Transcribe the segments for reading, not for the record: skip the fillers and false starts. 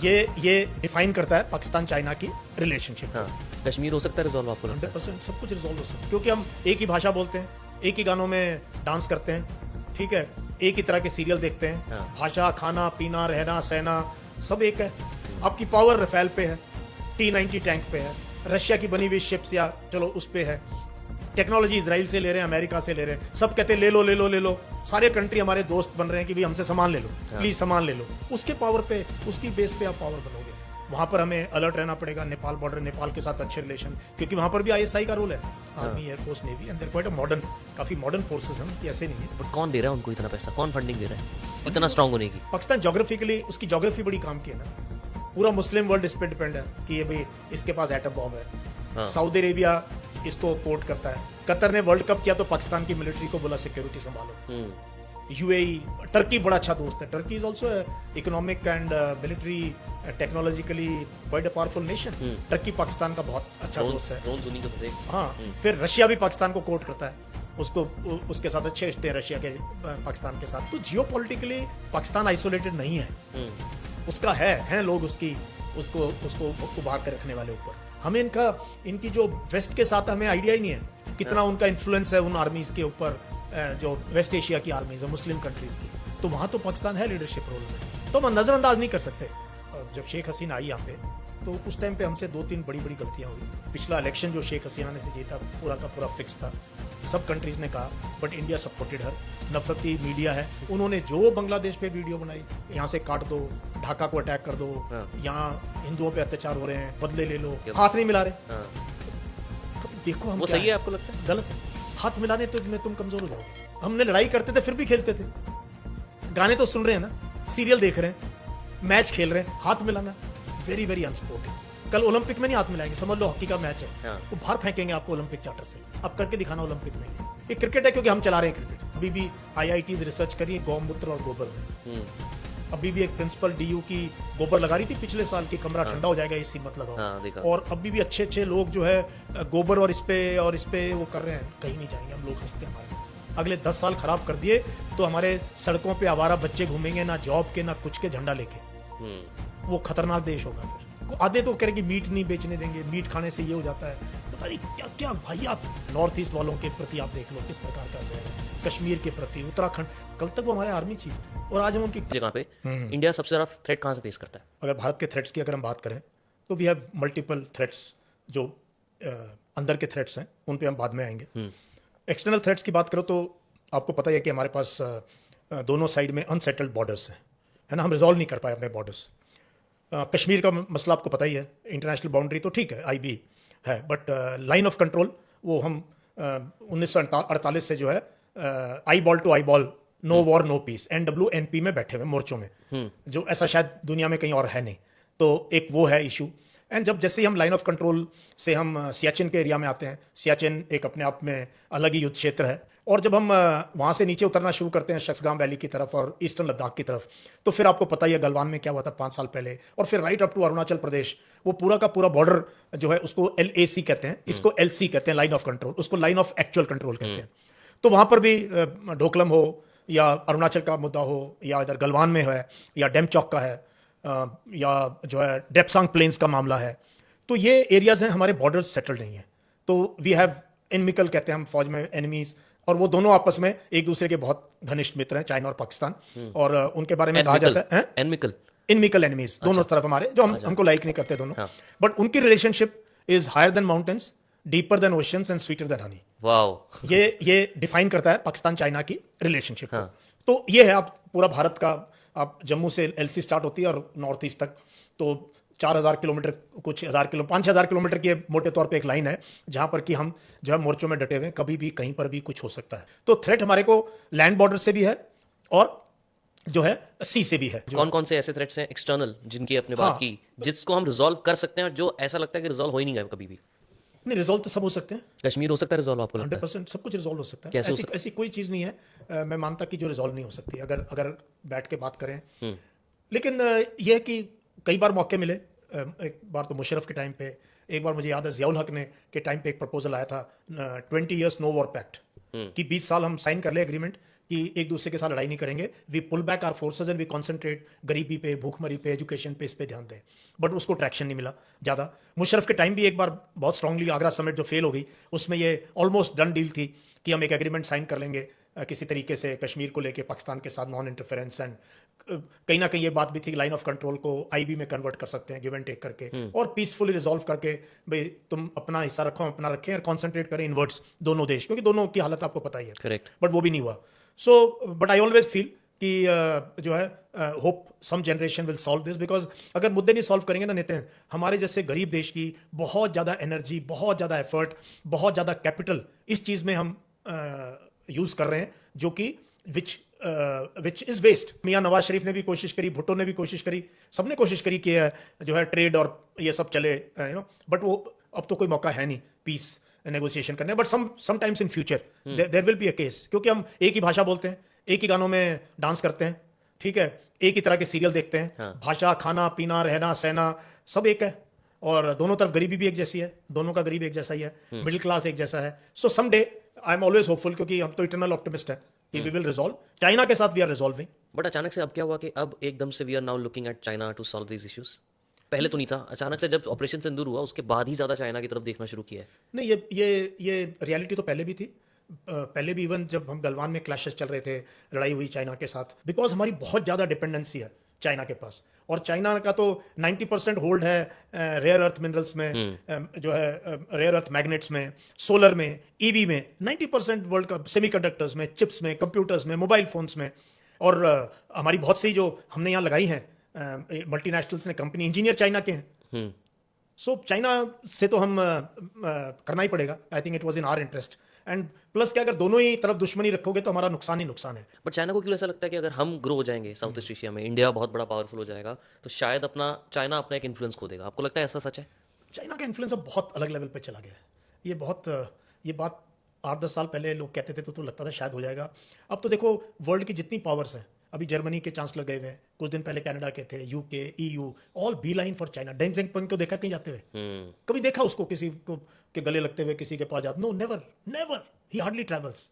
ये डिफाइन करता है पाकिस्तान चाइना की रिलेशनशिप। हाँ, कश्मीर हो सकता है रिजॉल्व आपको लगता है? 100% सब कुछ रिजॉल्व हो सकता है, क्योंकि हम एक ही भाषा बोलते हैं, एक ही गानों में डांस करते हैं, ठीक है, एक ही तरह के सीरियल देखते हैं, हाँ। भाषा, खाना पीना, रहना सहना सब एक है। आपकी पावर रफेल पे है, T-90 टैंक पे है, रशिया की बनी हुई शिप्स या चलो उस पे है, टेक्नोलॉजी इजराइल से ले रहे हैं, अमेरिका से ले रहे हैं, सब कहते हैं ले लो ले लो ले लो, सारे कंट्री हमारे दोस्त बन रहे हैं कि भाई हमसे सामान ले लो, प्लीज सामान ले लो। उसके पावर पे, उसकी बेस पे आप पावर बनोगे। वहां पर हमें अलर्ट रहना पड़ेगा। नेपाल बॉर्डर, नेपाल के साथ अच्छे रिलेशन, क्योंकि वहां पर भी ISI का रोल है, army air force navy, and they're quite a modern, काफी मॉडर्न फोर्सेस हैं कि ऐसे नहीं है। बट कौन दे रहा है उनको इतना पैसा, कौन फंडिंग दे रहा है इतना स्ट्रांग होने की? पाकिस्तान जोग्राफिकली, उसकी जोग्राफी बड़ी काम की है ना, पूरा मुस्लिम वर्ल्ड इस पे डिपेंड है कि ये भाई इसके पास एटम बॉम्ब है। सऊदी अरेबिया इसको पोर्ट करता है। कतर ने वर्ल्ड कप किया तो पाकिस्तान की मिलिट्री को बोला सिक्योरिटी संभालो। UAE, टर्की बड़ा अच्छा दोस्त है। Turkey is also economic and military technologically quite a powerful nation. Turkey Pakistan का बहुत अच्छा दोस्त है। हाँ, फिर रशिया भी पाकिस्तान को कोर्ट करता है, उसको उसके साथ अच्छे रिश्ते हैं रशिया के पाकिस्तान के साथ। तो जियोपॉलिटिकली पाकिस्तान आइसोलेटेड नहीं है, उसका है लोग उसको उभार कर रखने वाले ऊपर। हमें इनकी जो वेस्ट के साथ हमें आइडिया ही नहीं है कितना उनका इन्फ्लुएंस है उन आर्मीज के ऊपर, जो वेस्ट एशिया की आर्मीज है, मुस्लिम कंट्रीज की। तो वहां तो पाकिस्तान है लीडरशिप रोल में, तो हम नजरअंदाज नहीं कर सकते। जब शेख हसीना आई यहाँ पे तो उस टाइम पे हमसे 2-3 बड़ी गलतियां हुई। पिछला इलेक्शन जो शेख हसीना ने से जीता पूरा का पूरा फिक्स था, सब कंट्रीज ने कहा, बट इंडिया सपोर्टेड हर। नफरती मीडिया है, उन्होंने जो बांग्लादेश पे वीडियो बनाई, यहाँ से काट दो, ढाका को अटैक कर दो, यहाँ हिंदुओं पे अत्याचार हो रहे हैं, बदले ले लो, हाथ नहीं मिला रहे। तो देखो हम वो सही है आपको लगता है? गलत है। हाथ मिलाने तो में तुम कमजोर हो जाओगे। हमने लड़ाई करते थे फिर भी खेलते थे, गाने तो सुन रहे हैं ना, सीरियल देख रहे हैं, मैच खेल रहे हैं, हाथ मिलाना वेरी वेरी अनस्पोर्टिव। कल ओलंपिक में नहीं हाथ मिलाएंगे, समझ लो हॉकी का मैच है, वो बाहर फेंकेंगे आपको ओलंपिक चार्टर से। अब करके दिखाना ओलंपिक में। ये क्रिकेट है क्योंकि हम चला रहे हैं क्रिकेट। अभी भी IITs रिसर्च करिए गौमूत्र और गोबर में। अभी भी एक प्रिंसिपल DU की गोबर लगा रही थी पिछले साल की, कमरा ठंडा हो जाएगा AC मत लगाओ। और अभी भी अच्छे लोग जो है गोबर और इस पे वो कर रहे हैं, कहीं नहीं जाएंगे हम लोग, हंसते हमारे। अगले 10 साल खराब कर दिए तो हमारे सड़कों पे आवारा बच्चे घूमेंगे, ना जॉब के ना कुछ के, झंडा लेके। वो खतरनाक देश होगा फिर। आधे तो कह रहे कि मीट नहीं बेचने देंगे, मीट खाने से ये हो जाता है, पता नहीं क्या क्या भाई। आप नॉर्थ ईस्ट वालों के प्रति आप देख लो किस प्रकार का जहर है, कश्मीर के प्रति, उत्तराखंड। कल तक वो हमारे आर्मी चीफ थे और आज हम उनकी जगह पे इंडिया सबसे ज्यादा थ्रेट कहाँ से फेस करता है? अगर भारत के थ्रेट्स की अगर हम बात करें तो वी हैव मल्टीपल थ्रेट्स। जो अंदर के थ्रेट्स हैं उन पे हम बाद में आएंगे। एक्सटर्नल थ्रेट्स की बात करो तो आपको पता ही है कि हमारे पास दोनों साइड में अनसेटल्ड बॉर्डर्स हैं, है ना, हम रिजॉल्व नहीं कर पाए अपने बॉर्डर्स। कश्मीर का मसला आपको पता ही है, इंटरनेशनल बाउंड्री तो ठीक है, IB है, बट लाइन ऑफ कंट्रोल वो हम 1948 से जो है eyeball to eyeball, no war no peace, NWNP में बैठे हुए मोर्चों में, जो ऐसा शायद दुनिया में कहीं और है नहीं। तो एक वो है इशू। एंड जैसे ही हम लाइन ऑफ कंट्रोल से हम सियाचिन के एरिया में आते हैं, सियाचिन एक अपने आप में अलग ही युद्ध क्षेत्र है, और जब हम वहाँ से नीचे उतरना शुरू करते हैं शक्सगाम वैली की तरफ और ईस्टर्न लद्दाख की तरफ, तो फिर आपको पता ही है गलवान में क्या हुआ था 5 साल पहले, और फिर right up to Arunachal Pradesh, वो पूरा का पूरा बॉर्डर जो है उसको LAC कहते हैं, इसको LC कहते हैं, लाइन ऑफ कंट्रोल, उसको लाइन ऑफ एक्चुअल कंट्रोल कहते हैं। तो वहाँ पर भी ढोकलम हो या अरुणाचल का मुद्दा हो या इधर गलवान में है या डेमचौक का है या जो है डेप्सांग प्लेन्स का मामला है, तो ये एरियाज हैं हमारे बॉर्डर्स सेटल्ड नहीं है। तो वी हैव इनमिकल कहते हैं हम फौज में एनिमीज, और वो दोनों आपस में एक दूसरे के बहुत घनिष्ठ मित्र हैं, चाइना और पाकिस्तान, और उनके बारे में कहा जाता है इनमिकल एनिमीज, दोनों तरफ हमारे, जो हमको लाइक नहीं करते दोनों, बट उनकी relationship is higher than mountains, deeper than oceans and sweeter than honey. Wow, ये डिफाइन करता है पाकिस्तान चाइना की रिलेशनशिप। तो ये है, आप पूरा भारत का, आप जम्मू से LC स्टार्ट होती है और नॉर्थ ईस्ट तक, तो 4000 किलोमीटर, कुछ 5000 किलोमीटर की मोटे तौर पे एक लाइन है जहां पर कि हम जो है मोर्चों में डटे हुए हैं, कभी भी कहीं पर भी कुछ हो सकता है। तो थ्रेट हमारे को लैंड बॉर्डर से भी है और जो है सी से भी है। कौन कौन से ऐसे थ्रेट्स हैं एक्सटर्नल जिनकी अपने बात की, जिसको हम रिजॉल्व कर सकते हैं और जो ऐसा लगता है कि रिजॉल्व हो ही नहीं गया कभी भी? नहीं, रिजॉल्व तो सब हो सकते हैं। कश्मीर हो सकता है रिजॉल्व आपको लगता है? 100% सब कुछ रिजॉल्व हो सकता है। कैसे ऐसी कोई चीज़ नहीं है मैं मानता कि जो रिजॉल्व नहीं हो सकती अगर बैठ के बात करें। लेकिन यह है कि कई बार मौके मिले। एक बार तो मुशर्रफ के टाइम पे, एक बार मुझे याद है ज़ियाउल हक ने के टाइम पे एक प्रपोजल आया था 20 years नो वॉर पैक्ट, कि 20 साल हम साइन कर ले एग्रीमेंट कि एक दूसरे के साथ लड़ाई नहीं करेंगे, we pull back our forces and we concentrate गरीबी पे, भूखमरी पे, एजुकेशन पे, इस पे ध्यान दें। बट उसको ट्रैक्शन नहीं मिला ज़्यादा। मुशर्रफ के टाइम भी एक बार बहुत स्ट्रांगली आगरा समिट जो फेल हो गई, उसमें ये ऑलमोस्ट डन डील थी कि हम एक एग्रीमेंट साइन कर लेंगे किसी तरीके से कश्मीर को लेके पाकिस्तान के साथ नॉन इंटरफेरेंस, एंड कहीं ना कहीं ये बात भी थी लाइन ऑफ कंट्रोल को आईबी में कन्वर्ट कर सकते हैं गिव एंड टेक करके, और पीसफुली रिजॉल्व करके भाई तुम अपना हिस्सा रखो, अपना रखें, और कॉन्सेंट्रेट करें इनवर्ड्स दोनों देश, क्योंकि दोनों की हालत आपको पता ही है। करेक्ट। बट वो भी नहीं हुआ। So but I always feel कि जो है hope some generation will solve this, because अगर मुद्दे नहीं सॉल्व करेंगे ना नितिन, हमारे जैसे गरीब देश की बहुत ज़्यादा एनर्जी, बहुत ज़्यादा एफर्ट, बहुत ज़्यादा कैपिटल इस चीज़ में हम यूज़ कर रहे हैं जो कि विच इज़ वेस्ट। मियाँ नवाज शरीफ ने भी कोशिश करी, भुट्टो ने भी कोशिश करी, सबने कोशिश करी कि जो है ट्रेड और ये सब चले, यू नो, बट वो अब तो कोई मौका है नहीं पीस नेगोशिएशन करने। But sometimes in future there will be a case, क्योंकि हम एक ही भाषा बोलते हैं, एक ही गानों में डांस करते हैं, ठीक है, एक ही तरह के सीरियल देखते हैं, हाँ। भाषा, खाना पीना, रहना सहना सब एक है, और दोनों तरफ गरीबी भी एक जैसी है, दोनों का गरीब एक जैसा ही है, मिडिल क्लास एक जैसा है। So some day I am always hopeful, क्योंकि हम तो इटर्नल ऑप्टिमिस्ट है कि वी विल रिजॉल्व। चाइना के साथ वी आर रिजॉल्विंग। बट अचानक से अब क्या हुआ कि अब एकदम से we are now looking at China to solve these issues? पहले तो नहीं था, अचानक से जब ऑपरेशन सिंदूर हुआ उसके बाद ही ज़्यादा चाइना की तरफ देखना शुरू किया है। नहीं, ये रियलिटी तो पहले भी थी। पहले भी इवन जब हम गलवान में क्लैशेस चल रहे थे, लड़ाई हुई चाइना के साथ, बिकॉज हमारी बहुत ज़्यादा डिपेंडेंसी है चाइना के पास, और चाइना का तो 90% होल्ड है रेयर अर्थ मिनरल्स में, जो है रेयर अर्थ मैग्नेट्स में, सोलर में, ईवी में, 90% वर्ल्ड का सेमीकंडक्टर्स में, चिप्स में, कंप्यूटर्स में, मोबाइल फोन्स में। और हमारी बहुत सी जो हमने यहाँ लगाई हैं मल्टीनेशनल्स ने कंपनी, इंजीनियर चाइना के हैं। सो चाइना से तो हम करना ही पड़ेगा। I think it was in our interest, and plus क्या, अगर दोनों ही तरफ दुश्मनी रखोगे तो हमारा नुकसान ही नुकसान है। बट चाइना को क्यों ऐसा लगता है कि अगर हम ग्रो हो जाएंगे साउथ ईस्ट एशिया में, इंडिया बहुत बड़ा पावरफुल हो जाएगा, तो शायद चाइना अपना एक इन्फ्लुएंस खो देगा? आपको लगता है ऐसा सच है? चाइना का इन्फ्लुएंस अब बहुत अलग लेवल पे चला गया है। ये बात 8-10 साल पहले लोग कहते थे तो लगता था शायद हो जाएगा। अब तो देखो वर्ल्ड की जितनी पावर्स हैं, अभी जर्मनी के चांसलर गए हुए हैं, कुछ दिन पहले कनाडा के थे, UK, EU, all be line for China. डेंग ज़िंगपिंग को देखा कहीं जाते हुए? कभी देखा उसको किसी को के गले लगते हुए किसी के पास जाते? No, never never, he hardly travels.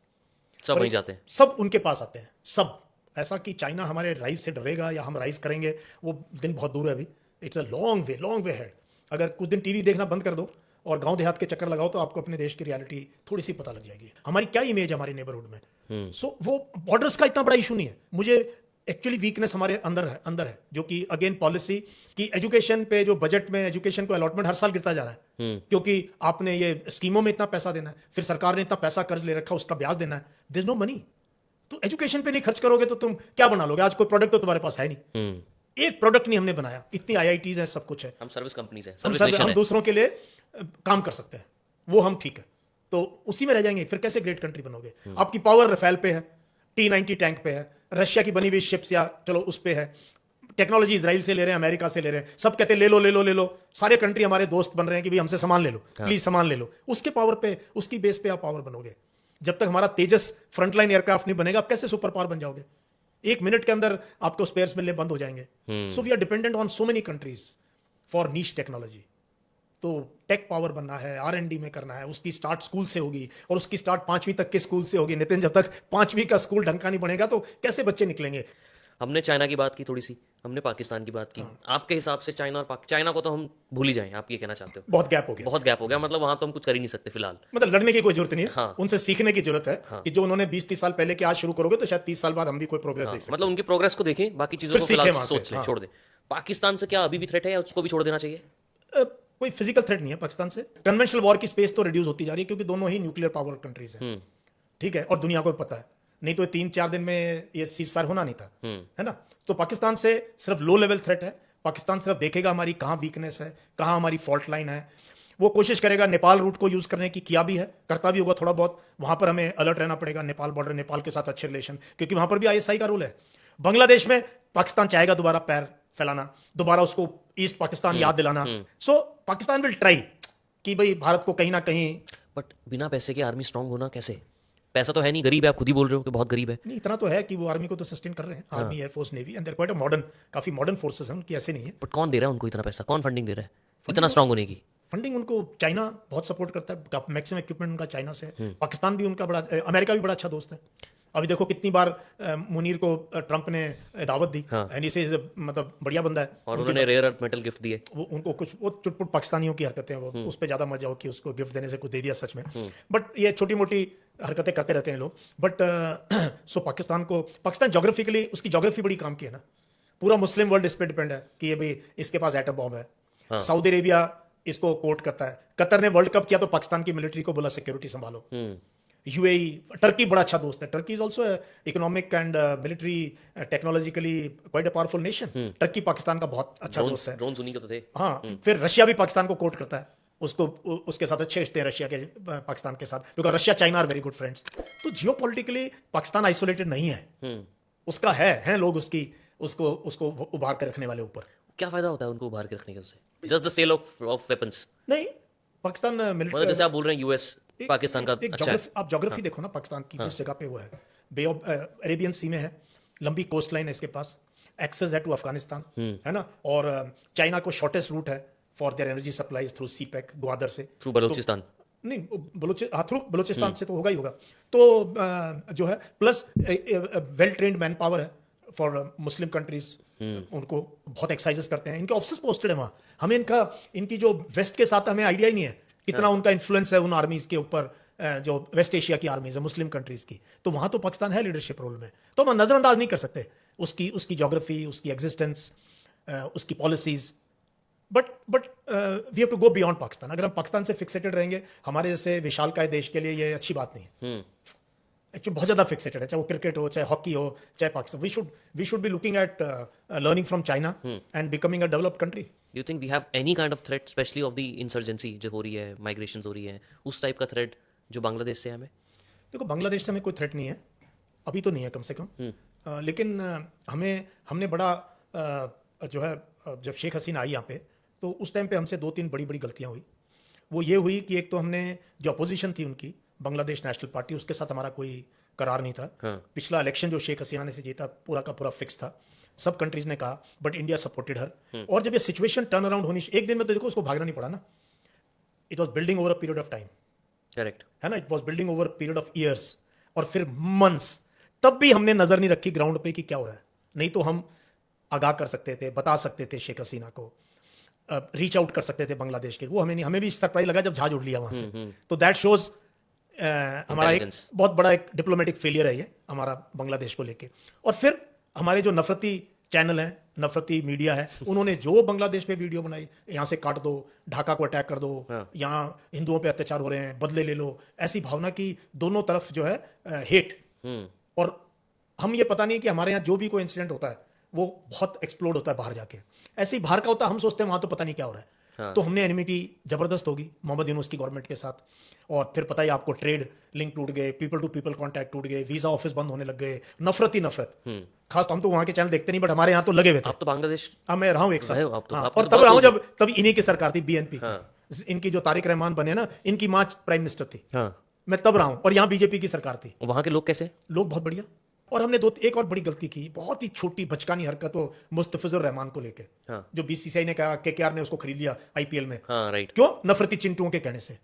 सब वहीं जाते हैं, सब उनके पास आते हैं, सब। ऐसा कि चाइना हमारे राइज से डरेगा या हम राइज करेंगे, वो दिन बहुत दूर है अभी। It's a long way head. अगर कुछ दिन टीवी देखना बंद कर दो और गांव देहात के चक्कर लगाओ तो आपको अपने देश की रियलिटी थोड़ी सी पता लग जाएगी, हमारी क्या इमेज है हमारे नेबरहुड में। सो वो बॉर्डर्स का इतना बड़ा इशू नहीं है। मुझे एक्चुअली वीकनेस हमारे अंदर है, जो कि अगेन पॉलिसी की, एजुकेशन पे जो बजट में एजुकेशन को अलॉटमेंट हर साल गिरता जा रहा है, क्योंकि आपने ये स्कीमों में इतना पैसा देना है, फिर सरकार ने इतना पैसा कर्ज ले रखा, उसका ब्याज देना है, देयर इज नो मनी। तो एजुकेशन पे नहीं खर्च करोगे तो तुम क्या बना लोगे? आज कोई प्रोडक्ट तो तुम्हारे पास है नहीं, एक प्रोडक्ट नहीं हमने बनाया। इतनी IITs हैं, सब कुछ है, हम सर्विस कंपनीज हैं, हम दूसरों के लिए काम कर सकते हैं, वो हम ठीक है, तो उसी में रह जाएंगे। फिर कैसे ग्रेट कंट्री बनोगे? आपकी पावर रफेल पे है, T-90 टैंक पे है, रशिया की बनी हुई शिप्स या चलो उस पे है, टेक्नोलॉजी इजराइल से ले रहे हैं, अमेरिका से ले रहे हैं, सब कहते हैं ले लो। सारे कंट्री हमारे दोस्त बन रहे हैं कि भाई हमसे सामान ले लो, प्लीज सामान ले लो। उसके पावर पे, उसकी बेस पे आप पावर बनोगे। जब तक हमारा तेजस फ्रंटलाइन एयरक्राफ्ट नहीं बनेगा, आप कैसे सुपर पावर बन जाओगे? एक मिनट के अंदर आपको स्पेयर्स मिलने बंद हो जाएंगे। So we are dependent on so many countries for niche technology. तो टेक पावर बनना है, R&D में करना है, उसकी स्टार्ट स्कूल से होगी, और उसकी स्टार्ट 5वीं तक के स्कूल से होगी। नितिन, जब तक 5वीं का स्कूल ढंग का नहीं बनेगा तो कैसे बच्चे निकलेंगे? हमने चाइना की बात की थोड़ी सी, हमने पाकिस्तान की बात की। आपके हिसाब से चाइना को तो हम भूल ही जाएं, आप ये कहना चाहते हो? बहुत गैप हो गया, बहुत गैप हो गया, मतलब वहां तो हम कुछ कर ही नहीं सकते फिलहाल। मतलब लड़ने की कोई जरूरत नहीं है। हाँ। उनसे सीखने की जरूरत है। कि जो उन्होंने 20-30 साल पहले के आज शुरू करोगे तो शायद 30 साल बाद हम भी कोई प्रोग्रेस देख सकते मतलब उनकी प्रोग्रेस को देखें, बाकी चीजों को फिलहाल सोच लें, छोड़ दें। पाकिस्तान से क्या अभी भी थ्रेट है या उसको भी छोड़ देना चाहिए? कोई फिजिकल थ्रेट नहीं है पाकिस्तान से। कन्वेंशनल वॉर की स्पेस तो रिड्यूस होती जा रही है, क्योंकि दोनों ही न्यूक्लियर पावर कंट्रीज हैं, ठीक है, और दुनिया को पता है, नहीं तो 3-4 दिन में ये सीज फायर होना नहीं था, है ना। तो पाकिस्तान से सिर्फ लो लेवल थ्रेट है। पाकिस्तान सिर्फ देखेगा हमारी कहाँ वीकनेस है, कहाँ हमारी फॉल्ट लाइन है। वो कोशिश करेगा नेपाल रूट को यूज करने की, किया भी है, करता भी होगा थोड़ा बहुत। वहां पर हमें अलर्ट रहना पड़ेगा। नेपाल बॉर्डर, नेपाल के साथ अच्छे रिलेशन, क्योंकि वहां पर भी ISI का रूल है। बांग्लादेश में पाकिस्तान चाहेगा दोबारा पैर फैलाना, दोबारा उसको ईस्ट पाकिस्तान याद दिलाना। सो पाकिस्तान विल ट्राई कि भाई भारत को कहीं ना कहीं। बट बिना पैसे के आर्मी स्ट्रांग होना कैसे? पैसा तो है नहीं, गरीब है, आप खुद ही बोल रहे हो कि बहुत गरीब है। नहीं, इतना तो है कि वो आर्मी को तो सस्टेन कर रहे हैं, army, air force, navy, and they're quite a modern, काफी मॉडर्न फोर्सेस हैं उनकी, ऐसे नहीं है। बट कौन दे रहा है उनको इतना पैसा? कौन फंडिंग दे रहा है इतना स्ट्रांग होने की? फंडिंग उनको चाइना बहुत सपोर्ट करता है, मैक्सिमम इक्विपमेंट उनका चाइना से है। पाकिस्तान भी उनका बड़ा, अमेरिका भी बड़ा अच्छा दोस्त है। अभी देखो कितनी बार मुनीर को ट्रंप ने दावत दी, हाँ। एंड इसे मतलब बढ़िया बंदा है। और उन्होंने रेयर अर्थ मेटल गिफ्ट दिए। वो उनको कुछ वो चुटपुट पाकिस्तानियों की हरकतें हैं, वो उस पर ज़्यादा मजा हो कि उसको गिफ्ट देने से कुछ दे दिया सच में। बट ये छोटी मोटी हरकतें करते रहते हैं लोग। बट सो पाकिस्तान जोग्राफिकली उसकी जोग्राफी बड़ी काम की है ना, पूरा मुस्लिम वर्ल्ड इस पर डिपेंड है कि ये भाई इसके पास एटम बॉम्ब है। सऊदी अरेबिया इसको कोट करता है, कतर ने वर्ल्ड कप किया तो पाकिस्तान की मिलिट्री को बोला सिक्योरिटी संभालो। यूएई, टर्की बड़ा अच्छा दोस्त है, Turkey is also economic and military technologically quite a powerful nation. Turkey Pakistan का बहुत अच्छा दोस्त है। ड्रोन्स उन्हीं के तो थे। हाँ, फिर रशिया भी पाकिस्तान को कोट करता है, उसको उसके साथ अच्छे रिश्ते हैं रशिया के, पाकिस्तान के साथ, because Russia China are very good friends. तो जियो पॉलिटिकली पाकिस्तान आइसोलेटेड नहीं है, उसका है लोग उसको उभार कर रखने वाले ऊपर। क्या फायदा होता है उनको उभार के रखने के उससे? Just the sale of weapons. नहीं, पाकिस्तान मतलब मिलिट्री जैसे आप बोल रहे हैं यूएस पाकिस्तान का अच्छा है। आप ज्योग्राफी देखो ना पाकिस्तान की, जिस जगह पे वो है, बे ऑफ अरेबियन सी में है, लंबी कोस्ट लाइन है इसके पास, एक्सेस है टू अफगानिस्तान, है ना, और चाइना को शॉर्टेस्ट रूट है for their energy supplies through CPEC Gwadar से थ्रू बलूचिस्तान। नहीं, थ्रू बलूचिस्तान से तो होगा ही होगा। तो जो है plus well trained manpower है फॉर मुस्लिम कंट्रीज, उनको बहुत एक्सरसाइजेस करते हैं, इनके ऑफिसर्स पोस्टेड है वहाँ। हमें इनकी जो वेस्ट के साथ हमें आइडिया ही नहीं है कितना उनका इन्फ्लुएंस है उन आर्मीज के ऊपर, जो वेस्ट एशिया की आर्मीज है मुस्लिम कंट्रीज की। तो वहाँ तो पाकिस्तान है लीडरशिप रोल में, तो हम नज़रअंदाज नहीं कर सकते उसकी जोग्राफी, उसकी एग्जिस्टेंस, उसकी policies. But we have to go beyond Pakistan. अगर हम पाकिस्तान से फिक्सेटेड रहेंगे, हमारे जैसे विशालकाय देश के लिए ये अच्छी बात नहीं है। एक्चुअली बहुत ज़्यादा फिक्सेटेड है, चाहे वो क्रिकेट हो, चाहे हॉकी हो, चाहे Pakistan. We should be looking at learning from China and becoming a developed country. Do you think we have any kind of threat, specially of the insurgency जो हो रही है, माइग्रेशंस हो रही है, उस टाइप का थ्रेट जो बांग्लादेश से है हमें? देखो, बांग्लादेश से हमें कोई थ्रेट नहीं है, अभी तो नहीं है कम से कम। लेकिन हमने बड़ा जो है, जब शेख हसीना आई यहाँ पे, तो उस टाइम पे हमसे 2-3 बड़ी बड़ी गलतियाँ हुई। वो ये हुई कि एक तो हमने जो अपोजिशन थी उनकी, बांग्लादेश नेशनल पार्टी, उसके साथ हमारा कोई करार नहीं था। पिछला इलेक्शन जो शेख हसीना ने से जीता पूरा का पूरा फिक्स था, सब कंट्रीज ने कहा, बट इंडिया सपोर्टेड हर। और जब ये सिचुएशन टर्न अराउंड होनी, एक दिन में तो देखो उसको भागना नहीं पड़ा ना, it was building over a period of time, correct है ना, it was building over period of years और फिर मंथ्स। तब भी हमने नजर नहीं रखी ग्राउंड पे कि क्या हो रहा है। नहीं तो हम आगाह कर सकते थे, बता सकते थे शेख हसीना को, रीच आउट कर सकते थे बांग्लादेश के। वो हमें नहीं, हमें भी सरप्राइज लगा जब जहाज उड़ लिया वहां से। तो दैट शोज हमारा एक बहुत बड़ा एक डिप्लोमेटिक फेलियर है ये हमारा बांग्लादेश को लेके। और फिर हमारे जो नफरती चैनल हैं, नफरती मीडिया है, उन्होंने जो बांग्लादेश पे वीडियो बनाई, यहाँ से काट दो, ढाका को अटैक कर दो, यहाँ हिंदुओं पे अत्याचार हो रहे हैं, बदले ले लो, ऐसी भावना की दोनों तरफ जो है हेट। और हम ये पता नहीं कि हमारे यहाँ जो भी कोई इंसिडेंट होता है वो बहुत एक्सप्लोड होता है बाहर जाके, ऐसे ही बाहर का होता है, हम सोचते हैं वहाँ तो पता नहीं क्या हो रहा है। तो हमने एनिमिटी जबरदस्त होगी मोहम्मद यूनुस की गवर्नमेंट के साथ। और फिर पता ही आपको, ट्रेड लिंक टूट गए, पीपल टू पीपल कांटेक्ट टूट गए, वीजा ऑफिस बंद होने लग गए, नफरत ही नफरत। खास तो हम तो वहाँ के चैनल देखते नहीं, बट हमारे यहाँ तो लगे हुए थे। आप तो बांग्लादेश मैं रहा हूँ एक साथ, हाँ, और तब रहा हूँ जब तब इन्हीं की सरकार थी, बीएनपी की। इनकी जो तारिक रहमान बने ना, इनकी माँ प्राइम मिनिस्टर थी, मैं तब रहा हूँ, और यहाँ बीजेपी की सरकार थी। वहाँ के लोग कैसे? लोग बहुत बढ़िया। और हमने एक और बड़ी गलती की, बहुत ही छोटी बचकानी हरकत हो, मुस्तफिजुर रहमान को लेके, जो बीसीसीआई ने कहा, केकेआर ने उसको खरीद लिया आईपीएल में। राइट। क्यों? नफरती चिंटुओं के कहने से।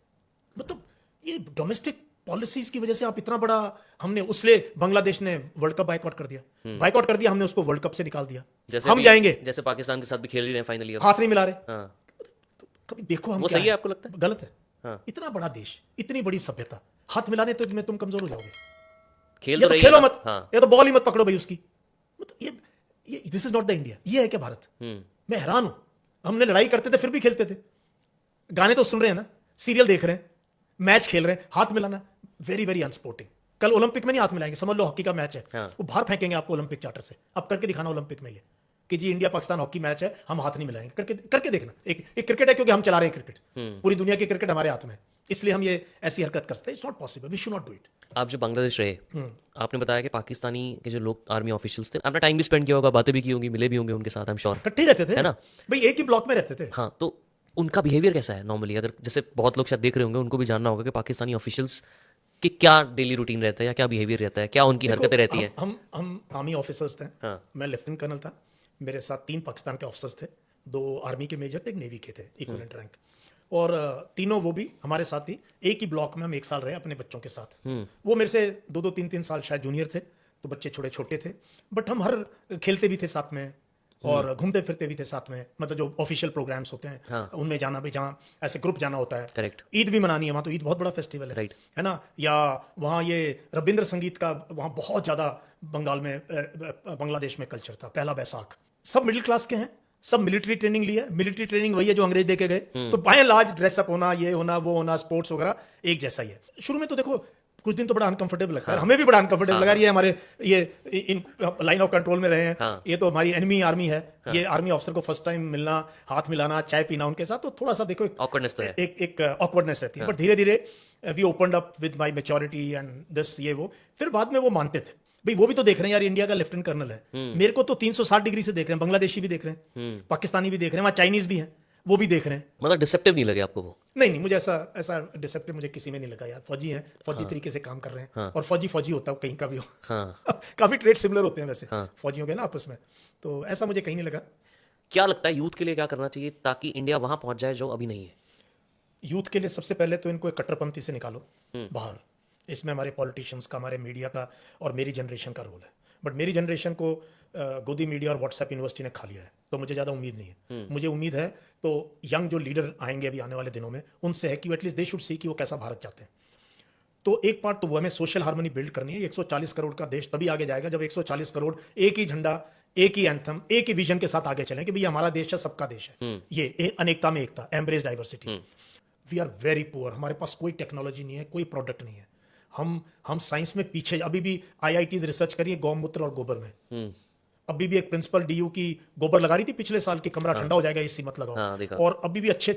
मतलब ये डोमेस्टिक पॉलिसीज की वजह से आप इतना बड़ा, हमने उसलिए बांग्लादेश ने वर्ल्ड कप बायकॉट कर दिया, हमने उसको वर्ल्ड कप से निकाल दिया। हम जाएंगे, जैसे पाकिस्तान के साथ भी खेल रहे हैं फाइनली, हाथ नहीं मिला रहे। तो कभी देखो हम वो सही है आपको लगता है? गलत है। इतना बड़ा देश, इतनी बड़ी सभ्यता, हाथ मिलाने तो में तुम कमजोर हो जाओगे। खेल तो तो खेलो मत, या तो बॉल ही मत पकड़ो भाई उसकी। मतलब ये this is not the India. ये है क्या भारत? मैं हैरान हूं। हमने लड़ाई करते थे फिर भी खेलते थे, गाने तो सुन रहे हैं ना, सीरियल देख रहे हैं, मैच खेल रहे हैं, हाथ मिलाना वेरी वेरी अनस्पोर्टिंग। कल ओलंपिक में नहीं हाथ मिलाएंगे, समझ लो हॉकी का मैच है, वो बाहर फेंकेंगे आपको ओलंपिक चार्टर से। अब करके दिखाना ओलंपिक में ये कि जी इंडिया पाकिस्तान हॉकी मैच है, हम हाथ नहीं मिलाएंगे, करके देखना। एक क्रिकेट है, क्योंकि हम चला रहे हैं क्रिकेट, पूरी दुनिया की क्रिकेट हमारे हाथ में, इसलिए हम ये ऐसी हरकत कर सकते हैं। It's not possible, we should not do it. आप जब बांग्लादेश रहे, आपने बताया कि पाकिस्तानी के जो लोग आर्मी ऑफिशियल्स थे, आपने टाइम भी स्पेंड किया होगा, बातें भी की होंगी, मिले भी होंगे उनके साथ, आई एम श्योर। इकट्ठे रहते थे, है ना भाई, एक ही ब्लॉक में रहते थे। हाँ, तो उनका बिहेवियर कैसा है नॉर्मली? अगर जैसे बहुत लोग शायद देख रहे होंगे, उनको भी जानना होगा कि पाकिस्तानी ऑफिशियल्स कि क्या डेली रूटीन रहता है, या क्या बिहेवियर रहता है, क्या उनकी हरकतें रहती हैं? हम आर्मी ऑफिसर्स थे। मैं लेफ्टिनेंट कर्नल था, मेरे साथ 3 पाकिस्तान के ऑफिसर्स थे, 2 आर्मी के मेजर थे, 1 नेवी के थे, इक्विवेलेंट रैंक। और तीनों वो भी हमारे साथ ही एक ही ब्लॉक में हम 1 साल रहे अपने बच्चों के साथ। वो मेरे से 2-2 3-3 साल शायद जूनियर थे, तो बच्चे छोटे छोटे थे, बट हम हर खेलते भी थे साथ में और घूमते फिरते भी थे साथ में, मतलब जो ऑफिशियल प्रोग्राम्स होते हैं उनमें जाना भी, जहाँ ऐसे ग्रुप जाना होता है। करेक्ट। ईद भी मनानी है वहाँ, तो ईद बहुत बड़ा फेस्टिवल है, Right. है ना। या वहाँ ये रविंद्र संगीत का वहाँ बहुत ज़्यादा बंगाल में बांग्लादेश में कल्चर था। पहला बैसाख, सब मिडिल क्लास के हैं, सब मिलिट्री ट्रेनिंग ली है। मिलिट्री ट्रेनिंग वही है जो अंग्रेज दे के गए, तो बाय एंड लार्ज ड्रेसअप होना, ये होना, वो होना, स्पोर्ट्स वगैरह एक जैसा ही है। शुरू में तो देखो कुछ दिन तो बड़ा अनकंफर्टेबल लगता है, हमें भी बड़ा अनकंफर्टेबल लगा। ये हमारे ये इन लाइन ऑफ कंट्रोल में रहे हैं, ये तो हमारी एनिमी आर्मी है, ये आर्मी ऑफिसर को फर्स्ट टाइम मिलना, हाथ मिलाना, चाय पीना उनके साथ, तो थोड़ा सा देखो Awkwardness तो है। एक ऑकवर्डनेस रहती है। बट धीरे धीरे we opened up with my maturity and this ये वो, फिर बाद में वो मानते थे भाई, वो भी तो देख रहे हैं यार, इंडिया का लेफ्टिनेंट कर्नल है, मेरे को तो 360 डिग्री से देख रहे हैं, बांग्लादेशी भी देख रहे हैं, पाकिस्तानी भी देख रहे हैं, वहाँ चाइनीज भी हैं, वो भी देख रहे हैं। मतलब डिसेप्टिव नहीं लगे आपको वो? नहीं, मुझे ऐसा डिसेप्टिव मुझे किसी में नहीं लगा यार। फौजी हैं, फौजी तरीके से काम कर रहे हैं, और फौजी होता है कहीं का भी हो। काफी ट्रेड सिमिलर होते हैं वैसे फौजियों के ना आपस में, तो ऐसा मुझे कहीं नहीं लगा। क्या लगता है यूथ के लिए क्या करना चाहिए ताकि इंडिया वहां पहुंच जाए जो अभी नहीं है? यूथ के लिए सबसे पहले तो इनको एक कट्टरपंथी से निकालो बाहर। इसमें हमारे पॉलिटिशियंस का, हमारे मीडिया का और मेरी जनरेशन का रोल है। बट मेरी जनरेशन को गोदी मीडिया और व्हाट्सएप यूनिवर्सिटी ने खा लिया है, तो मुझे ज़्यादा उम्मीद नहीं है। मुझे उम्मीद है तो यंग जो लीडर आएंगे अभी आने वाले दिनों में, उनसे है कि एटलीस्ट दे शुड सी कि वो कैसा भारत चाहते हैं। तो एक पार्ट तो वो हमें सोशल हार्मनी बिल्ड करनी है। 140 करोड़ का देश तभी आगे जाएगा जब 140 करोड़ एक ही झंडा, एक ही एंथम, एक ही विजन के साथ आगे चलें कि भाई हमारा देश है, सबका देश है, ये अनेकता में एकता, embrace diversity. We are very poor, हमारे पास कोई टेक्नोलॉजी नहीं है, कोई प्रोडक्ट नहीं है। हम साइंस में पीछे, अभी भी IITs रिसर्च करिए गौमूत्र और गोबर में। अभी भी एक प्रिंसिपल DU की गोबर लगा रही थी पिछले साल की, कमरा ठंडा हो जाएगा, AC मत लगाओ। देखा। और अभी भी अच्छे